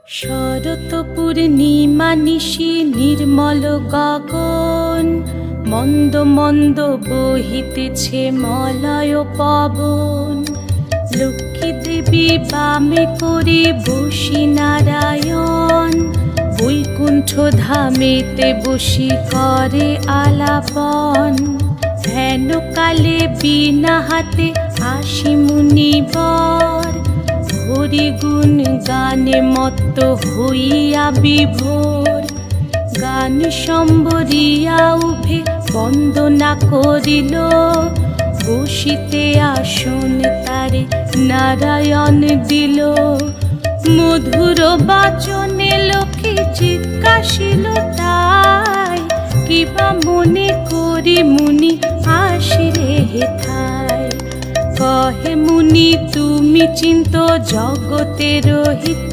শরৎ পূর্ণিমা নিশি নির্মল গগন, মন্দ মন্দ বহিতেছে মলয় পবন। লক্ষ্মী দেবী বামে করে বসি নারায়ণ, বৈকুণ্ঠ ধামেতে বসি করে আলাপন। হেন কালে বিনা হাতে আসি মুনিবর, হরি গুণ গানে মত্ত হইয়া বিভোর। গান সম্বরিয়া উভে বন্দনা করিল, বসিতে আসন তারে নারায়ণ দিল। মধুর বাচনে লোকে জিজ্ঞাসিল তাই, কিবা মনে করি মুনি আসিরে হেথায়। কহে মুনি তুমি চিন্ত জগতের হিত,